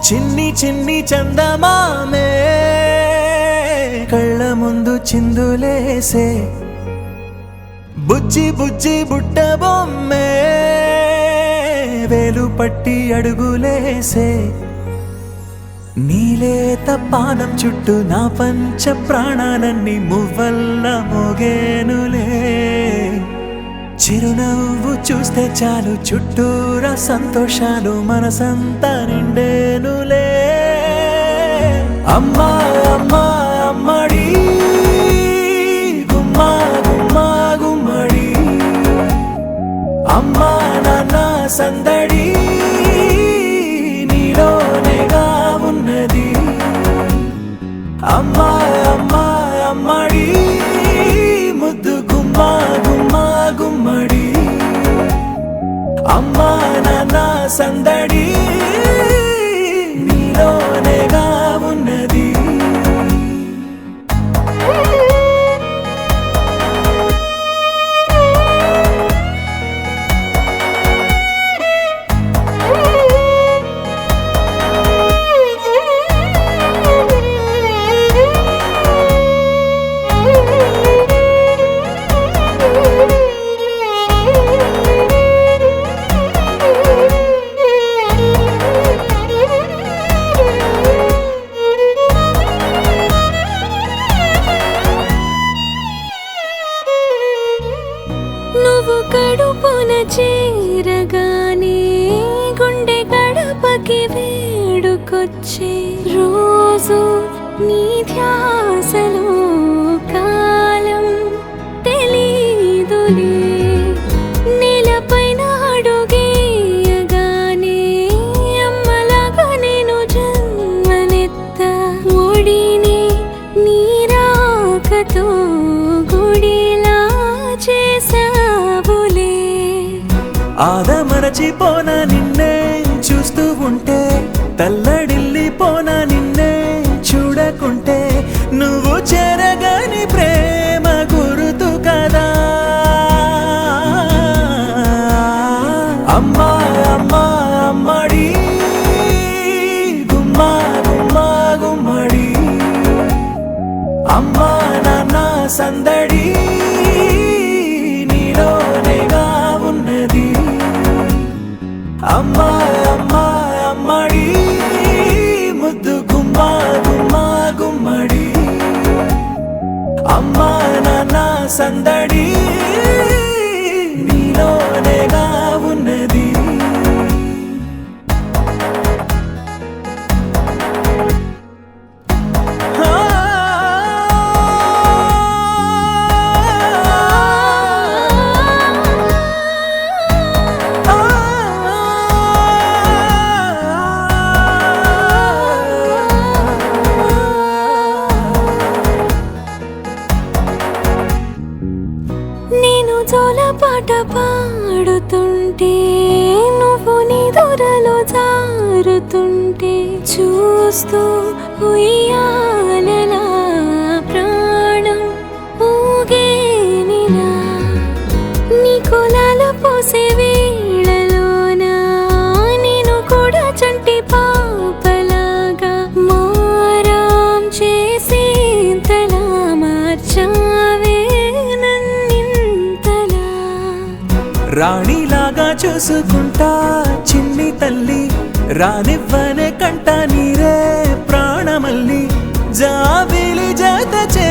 చిన్ని చిన్ని చందమామే కళ్ళ ముందు చిందులేసే బుజ్జి బుజ్జి బుట్ట బొమ్మే వేలు పట్టి అడుగులేసే నీలేత పానం చుట్టూ నా పంచ ప్రాణాలన్నీ మువ్వల్ల మోగేనులే చిరునవ్వు చూస్తే చాలు చుట్టూరా సంతోషాలు మనసంతా నిండేనులే అమ్మా అమ్మా అమ్మడి గుమ్మా గుమ్మా గుమ్మడి అమ్మా నాన్న సందడి నీలోనేగా ఉన్నది అమ్మా అమ్మా అమ్మడి ముద్దు గుమ్మా గుమ్మా గుమ్మడి అమ్మా నాన్న సందడి నీలోనేగా ఉన్నది నువ్వు కడుపున చేరగానే గుండె గడపకి వేడుకొచ్చే రోజు నీ ధ్యాసలో కాలం తెలీదులే నేలపైన అడుగేయగానే అమ్మలాగా నేను జన్మనెత్త ఒడిని నీ రాకతో గుడిలా చేసావులే ఆదమరచిపోనా నిన్నే చూస్తూ ఉంటే తల్లడిల్లిపోనా నిన్నే చూడకుంటే నువ్వు చెరగని ప్రేమ గురుతు కదా అమ్మా అమ్మా అమ్మడి గుమ్మా గుమ్మా గుమ్మడి అమ్మా నాన్న సందడి నీలోనేగా ఉన్నది అమ్మా అమ్మా అమ్మడి ముద్దు గుమ్మా గుమ్మా గుమ్మడి అమ్మా నాన్న సందడి నీలోనేగా ఉన్నది నేను జోలపాట పాడుతుంటే నువ్వు నీ దూరలో జారుతుంటే చూస్తూ ఉయ్యాలలా ప్రాణం ఊగేనిలా నీ కులాలు పోసే వేళలోనా నేను కూడా చంటి పాపలాగా మారాం చేసేంతలా మార్చావే రాణిలాగా చూసుకుంటా చిన్ని తల్లి రానివ్వనే కంట నీరే ప్రాణమల్లి జాబిలి జత చే